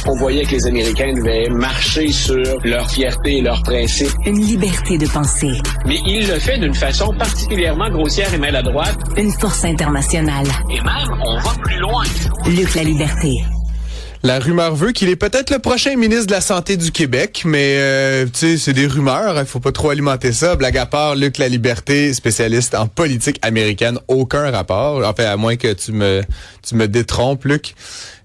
On voyait que les Américains devaient marcher sur leur fierté et leurs principes. Une liberté de penser. Mais il le fait d'une façon particulièrement grossière et maladroite. Une force internationale. Et même, on va plus loin. Luc La Liberté. La rumeur veut qu'il est peut-être le prochain ministre de la Santé du Québec, mais tu sais, c'est des rumeurs, il faut pas trop alimenter ça. Blague à part, Luc La Liberté, spécialiste en politique américaine, aucun rapport. Enfin, à moins que tu me détrompes, Luc.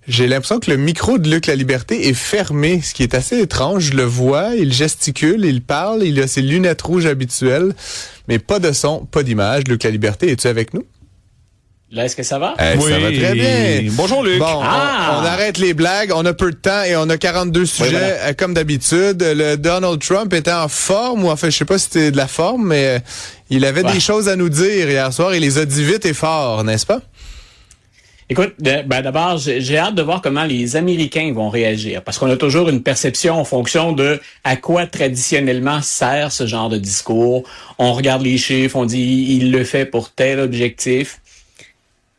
J'ai l'impression que le micro de Luc La Liberté est fermé, ce qui est assez étrange. Je le vois, il gesticule, il parle, il a ses lunettes rouges habituelles, mais pas de son, pas d'image. Luc La Liberté, es-tu avec nous? Là, est-ce que ça va? Oui. Ça va très bien. Bonjour, Luc. Bon, on arrête les blagues. On a peu de temps et on a 42 sujets, comme d'habitude. Le Donald Trump était en forme, ou enfin, je sais pas si c'était de la forme, mais il avait des choses à nous dire hier soir. Il les a dit vite et fort, n'est-ce pas? Écoute, d'abord, j'ai hâte de voir comment les Américains vont réagir, parce qu'on a toujours une perception en fonction de à quoi traditionnellement sert ce genre de discours. On regarde les chiffres, on dit il le fait pour tel objectif.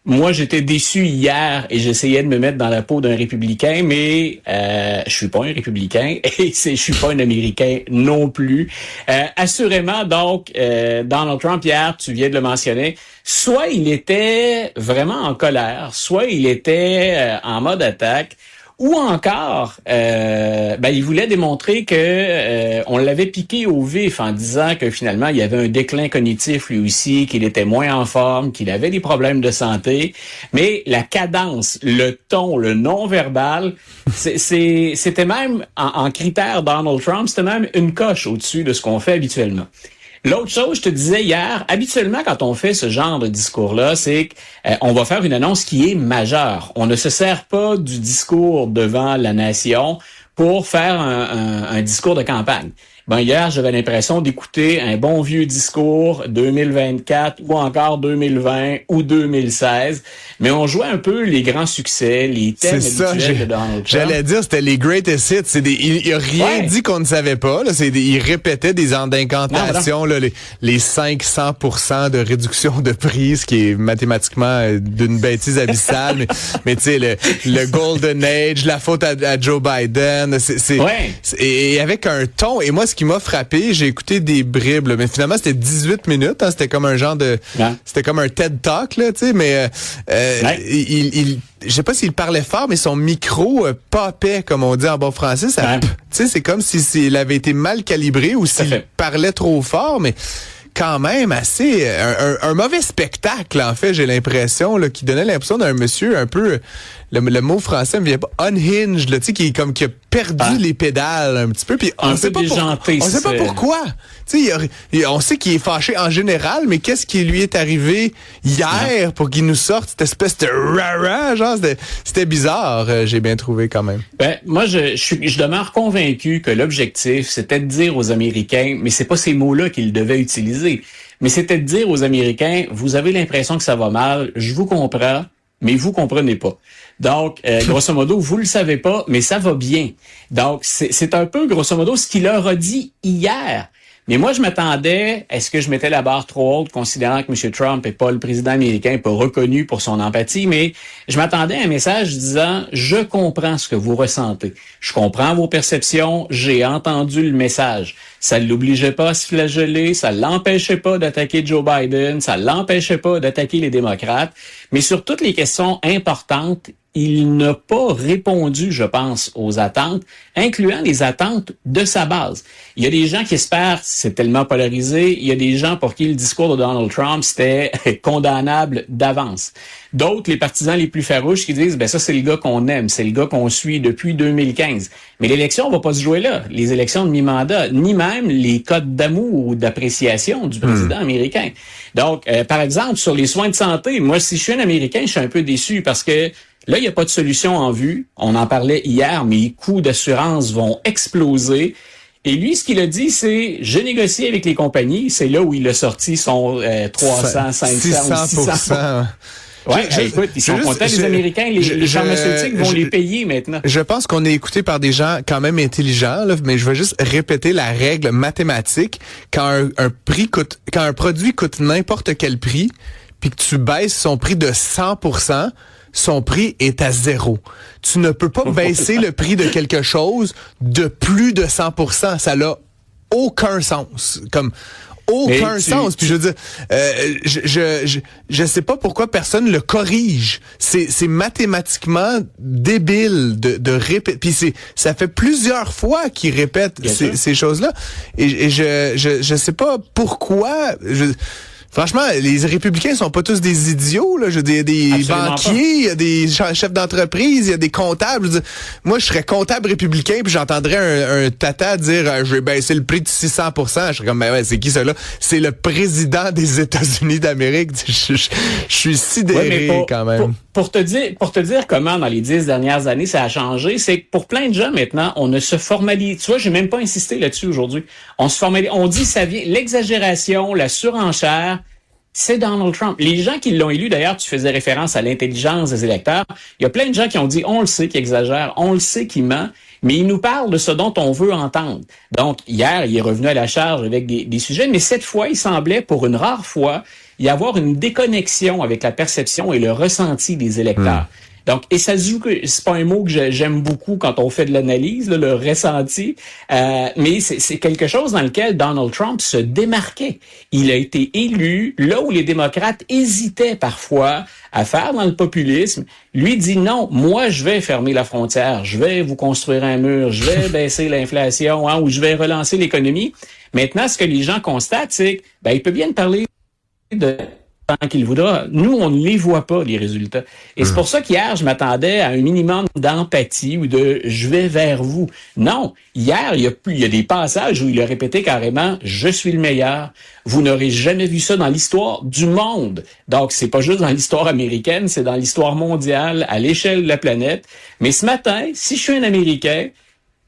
Moi, j'étais déçu hier et j'essayais de me mettre dans la peau d'un républicain, mais je suis pas un républicain et je suis pas un Américain non plus. Assurément, donc, Donald Trump, hier, tu viens de le mentionner, soit il était vraiment en colère, soit il était en mode attaque, ou encore, il voulait démontrer que on l'avait piqué au vif en disant que finalement il y avait un déclin cognitif lui aussi, qu'il était moins en forme, qu'il avait des problèmes de santé. Mais la cadence, le ton, le non-verbal, c'était même en critère Donald Trump, c'était même une coche au-dessus de ce qu'on fait habituellement. L'autre chose, je te disais hier, habituellement, quand on fait ce genre de discours-là, c'est qu'on va faire une annonce qui est majeure. On ne se sert pas du discours devant la nation pour faire un discours de campagne. Hier, j'avais l'impression d'écouter un bon vieux discours 2024 ou encore 2020 ou 2016, mais on jouait un peu les grands succès, les thèmes habituels de Donald Trump. J'allais dire, c'était les greatest hits. Il a rien dit qu'on ne savait pas. Là. Il répétait des incantations, là, les 500% de réduction de prix, ce qui est mathématiquement d'une bêtise abyssale. mais tu sais, le Golden Age, la faute à Joe Biden, et avec un ton. Et moi, ce qui m'a frappé, j'ai écouté des bribes, là, mais finalement c'était 18 minutes, hein, c'était comme un genre de, c'était comme un TED Talk là, tu sais, mais je sais pas s'il parlait fort, mais son micro popait, comme on dit en bon français, ça, tu sais, c'est comme s'il avait été mal calibré ou s'il parlait trop fort, mais quand même assez un mauvais spectacle en fait, j'ai l'impression là, qui donnait l'impression d'un monsieur un peu le mot français me vient pas unhinged là, tu sais qui a perdu les pédales un petit peu puis on sait pas pourquoi. Tu sais on sait qu'il est fâché en général, mais qu'est-ce qui lui est arrivé hier pour qu'il nous sorte cette espèce de rara, genre c'était bizarre, j'ai bien trouvé quand même. Moi je demeure convaincu que l'objectif c'était de dire aux Américains, mais c'est pas ces mots-là qu'ils devaient utiliser, mais c'était de dire aux Américains, vous avez l'impression que ça va mal, je vous comprends, mais vous comprenez pas. Donc, grosso modo, vous le savez pas, mais ça va bien. Donc, c'est un peu, grosso modo, ce qu'il leur a dit hier. Mais moi, je m'attendais, est-ce que je mettais la barre trop haute, considérant que M. Trump n'est pas le président américain, pas reconnu pour son empathie, mais je m'attendais à un message disant, je comprends ce que vous ressentez. Je comprends vos perceptions, j'ai entendu le message. Ça ne l'obligeait pas à se flageller, ça ne l'empêchait pas d'attaquer Joe Biden, ça ne l'empêchait pas d'attaquer les démocrates, mais sur toutes les questions importantes, il n'a pas répondu, je pense, aux attentes, incluant les attentes de sa base. Il y a des gens qui espèrent, c'est tellement polarisé, il y a des gens pour qui le discours de Donald Trump, c'était condamnable d'avance. D'autres, les partisans les plus farouches, qui disent, ça c'est le gars qu'on aime, c'est le gars qu'on suit depuis 2015. Mais l'élection va pas se jouer là, les élections de mi-mandat, ni même les codes d'amour ou d'appréciation du président américain. Donc, par exemple, sur les soins de santé, moi, si je suis un Américain, je suis un peu déçu parce que là, il n'y a pas de solution en vue. On en parlait hier, mais les coûts d'assurance vont exploser. Et lui, ce qu'il a dit, c'est « Je négocie avec les compagnies ». C'est là où il a sorti son 300, 500 ou 600%. Écoute, ils sont contents, les Américains. Les pharmaceutiques vont les payer maintenant. Je pense qu'on est écouté par des gens quand même intelligents, là, mais je vais juste répéter la règle mathématique. Quand un produit coûte n'importe quel prix, puis que tu baisses son prix de 100%, son prix est à 0. Tu ne peux pas baisser le prix de quelque chose de plus de 100%. Ça n'a aucun sens. Aucun sens. Puis je veux dire, je sais pas pourquoi personne le corrige. C'est mathématiquement débile de répéter. Puis ça fait plusieurs fois qu'il répète ces choses-là. Et je sais pas pourquoi. Franchement, les républicains sont pas tous des idiots, là. Je veux dire, il y a des banquiers, il y a des chefs d'entreprise, il y a des comptables. Je veux dire, moi, je serais comptable républicain puis j'entendrais un tata dire je vais baisser le prix de 600%. Je serais comme, ben ouais, c'est qui ça là? C'est le président des États-Unis d'Amérique. Je suis sidéré quand même. Pour te dire comment dans les 10 dernières années ça a changé, c'est que pour plein de gens maintenant, on ne se formalise. Tu vois, j'ai même pas insisté là-dessus aujourd'hui. On se formalise, on dit ça vient l'exagération, la surenchère. C'est Donald Trump. Les gens qui l'ont élu, d'ailleurs, tu faisais référence à l'intelligence des électeurs. Il y a plein de gens qui ont dit, on le sait qu'il exagère, on le sait qu'il ment, mais il nous parle de ce dont on veut entendre. Donc, hier, il est revenu à la charge avec des sujets, mais cette fois, il semblait, pour une rare fois, y avoir une déconnexion avec la perception et le ressenti des électeurs. Donc, et ça se joue que c'est pas un mot que j'aime beaucoup quand on fait de l'analyse, là, le ressenti, mais c'est quelque chose dans lequel Donald Trump se démarquait. Il a été élu là où les démocrates hésitaient parfois à faire dans le populisme. Lui dit non, moi je vais fermer la frontière, je vais vous construire un mur, je vais baisser l'inflation, ou je vais relancer l'économie. Maintenant, ce que les gens constatent, c'est que il peut bien parler de tant qu'il voudra. Nous, on ne les voit pas, les résultats. Et c'est pour ça qu'hier, je m'attendais à un minimum d'empathie ou de « je vais vers vous ». Non, hier, il y a des passages où il a répété carrément « je suis le meilleur ». Vous n'aurez jamais vu ça dans l'histoire du monde. Donc, c'est pas juste dans l'histoire américaine, c'est dans l'histoire mondiale, à l'échelle de la planète. Mais ce matin, si je suis un Américain,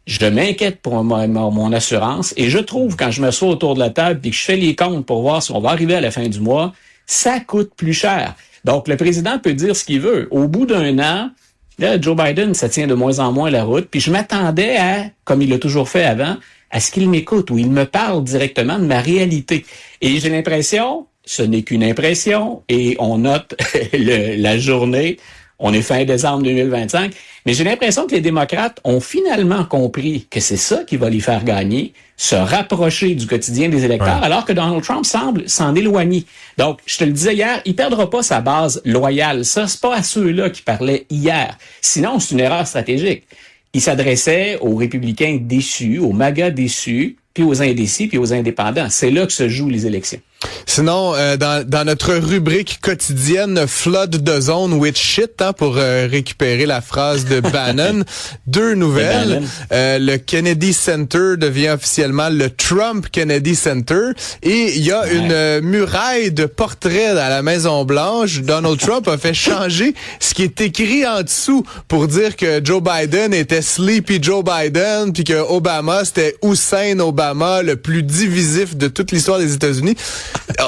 je m'inquiète pour mon assurance et je trouve, quand je m'assois autour de la table et que je fais les comptes pour voir si on va arriver à la fin du mois, ça coûte plus cher. Donc, le président peut dire ce qu'il veut. Au bout d'un an, là, Joe Biden, ça tient de moins en moins la route. Puis je m'attendais à, comme il l'a toujours fait avant, à ce qu'il m'écoute ou il me parle directement de ma réalité. Et j'ai l'impression, ce n'est qu'une impression, et on note la journée, on est fin décembre 2025, mais j'ai l'impression que les démocrates ont finalement compris que c'est ça qui va les faire gagner, se rapprocher du quotidien des électeurs, alors que Donald Trump semble s'en éloigner. Donc, je te le disais hier, il perdra pas sa base loyale. Ça, c'est pas à ceux-là qui parlaient hier. Sinon, c'est une erreur stratégique. Il s'adressait aux républicains déçus, aux MAGA déçus, puis aux indécis, puis aux indépendants. C'est là que se jouent les élections. Sinon, dans notre rubrique quotidienne Flood the Zone with shit, pour récupérer la phrase de Bannon, deux nouvelles. Le Kennedy Center devient officiellement le Trump Kennedy Center et il y a une muraille de portraits à la Maison-Blanche. Donald Trump a fait changer ce qui est écrit en dessous pour dire que Joe Biden était Sleepy Joe Biden puis que Obama c'était Hussein Obama, le plus divisif de toute l'histoire des États-Unis.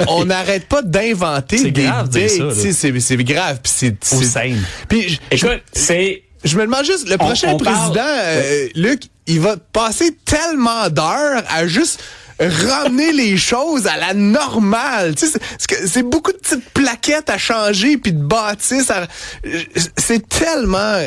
On n'arrête pas d'inventer des bêtises. C'est grave. Puis Hussein. Puis écoute, je me demande juste, le prochain président, Luc, il va passer tellement d'heures à juste ramener les choses à la normale. Tu sais, c'est beaucoup de petites plaquettes à changer puis de bâtisses. C'est tellement...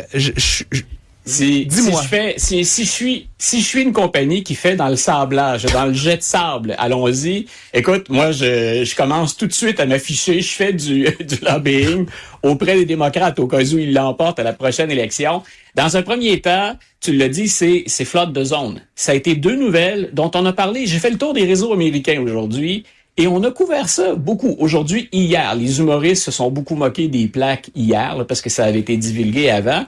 Dis-moi. Si je suis une compagnie qui fait dans le sablage, dans le jet de sable, allons-y. Écoute, moi, je commence tout de suite à m'afficher. Je fais du lobbying auprès des démocrates au cas où ils l'emportent à la prochaine élection. Dans un premier temps, tu l'as dit, c'est flotte de zone. Ça a été deux nouvelles dont on a parlé. J'ai fait le tour des réseaux américains aujourd'hui. Et on a couvert ça beaucoup. Aujourd'hui, hier, les humoristes se sont beaucoup moqués des plaques hier, là, parce que ça avait été divulgué avant.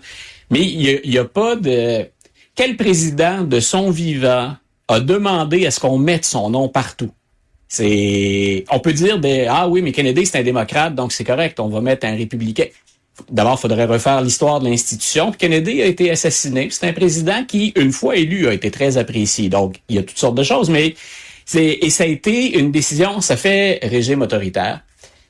Mais il y a pas de... Quel président de son vivant a demandé à ce qu'on mette son nom partout? On peut dire ah oui, mais Kennedy, c'est un démocrate, donc c'est correct, on va mettre un républicain. D'abord, il faudrait refaire l'histoire de l'institution. Puis Kennedy a été assassiné. C'est un président qui, une fois élu, a été très apprécié. Donc, il y a toutes sortes de choses, mais ça a été une décision, ça fait régime autoritaire.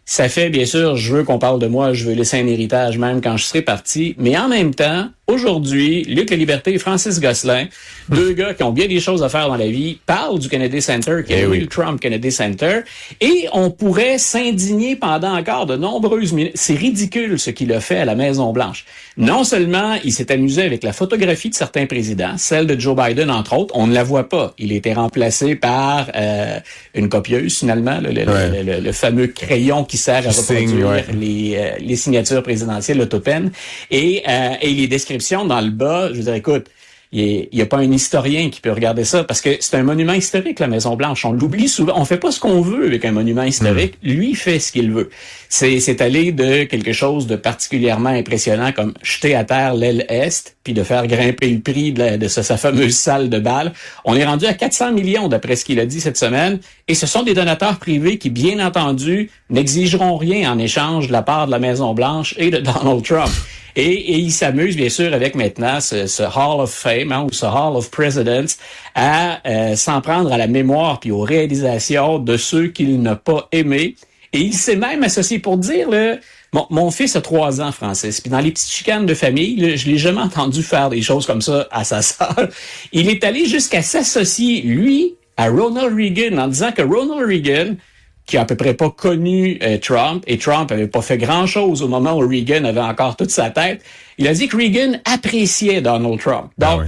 Ça fait, bien sûr, je veux qu'on parle de moi, je veux laisser un héritage même quand je serai parti. Mais en même temps, aujourd'hui, Luc Laliberté et Francis Gosselin, deux gars qui ont bien des choses à faire dans la vie, parlent du Kennedy Center, qui est le Will Trump Kennedy Center, et on pourrait s'indigner pendant encore de nombreuses minutes. C'est ridicule ce qu'il a fait à la Maison-Blanche. Non seulement il s'est amusé avec la photographie de certains présidents, celle de Joe Biden entre autres, on ne la voit pas. Il a été remplacé par une copieuse finalement, le fameux crayon qui sert à reproduire les signatures présidentielles, l'autopen, et les descriptions dans le bas. Je veux dire, écoute, il y a pas un historien qui peut regarder ça parce que c'est un monument historique, la Maison-Blanche. On l'oublie souvent. On fait pas ce qu'on veut avec un monument historique. Lui fait ce qu'il veut. C'est aller de quelque chose de particulièrement impressionnant comme jeter à terre l'aile est puis de faire grimper le prix de sa fameuse salle de bal. On est rendu à 400 millions d'après ce qu'il a dit cette semaine et ce sont des donateurs privés qui, bien entendu, n'exigeront rien en échange de la part de la Maison-Blanche et de Donald Trump. Et il s'amuse, bien sûr, avec maintenant ce Hall of Fame, ou ce Hall of Presidents, à s'en prendre à la mémoire puis aux réalisations de ceux qu'il n'a pas aimés. Et il s'est même associé pour dire, mon fils a 3 ans, Francis, puis dans les petites chicanes de famille, je l'ai jamais entendu faire des choses comme ça à sa sœur. Il est allé jusqu'à s'associer, lui, à Ronald Reagan, en disant que Ronald Reagan, qui a à peu près pas connu Trump, et Trump avait pas fait grand-chose au moment où Reagan avait encore toute sa tête, il a dit que Reagan appréciait Donald Trump. Donc,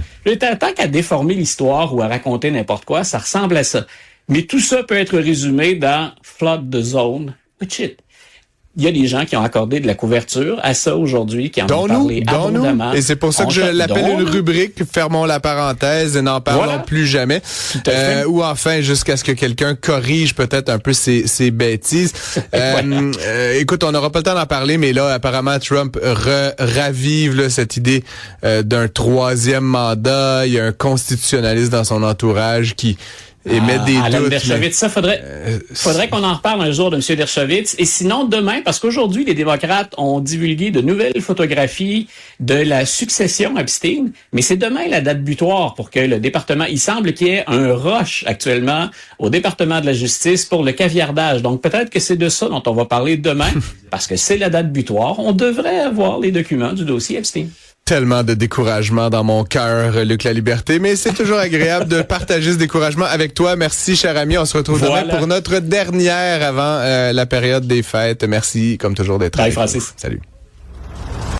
tant qu'à déformer l'histoire ou à raconter n'importe quoi, ça ressemble à ça. Mais tout ça peut être résumé dans Flood the Zone. But shit. Il y a des gens qui ont accordé de la couverture à ça aujourd'hui, qui en ont parlé abondamment. Et c'est pour ça que je l'appelle une rubrique, fermons la parencèse et n'en parlons plus jamais. Ou enfin, jusqu'à ce que quelqu'un corrige peut-être un peu ses bêtises. Écoute, on n'aura pas le temps d'en parler, mais là, apparemment, Trump ravive là, cette idée d'un 3e mandat. Il y a un constitutionnaliste dans son entourage qui émet des doutes. Dershowitz, ça faudrait qu'on en reparle un jour de M. Dershowitz. Et sinon, demain, parce qu'aujourd'hui, les démocrates ont divulgué de nouvelles photographies de la succession Epstein, mais c'est demain la date butoir pour que le département, il semble qu'il y ait un rush actuellement au département de la justice pour le caviardage. Donc peut-être que c'est de ça dont on va parler demain, parce que c'est la date butoir. On devrait avoir les documents du dossier Epstein. Tellement de découragement dans mon cœur, Luc Laliberté, mais c'est toujours agréable de partager ce découragement avec toi. Merci, cher ami. On se retrouve demain pour notre dernière avant la période des fêtes. Merci, comme toujours, d'être avec nous. Francis. Salut.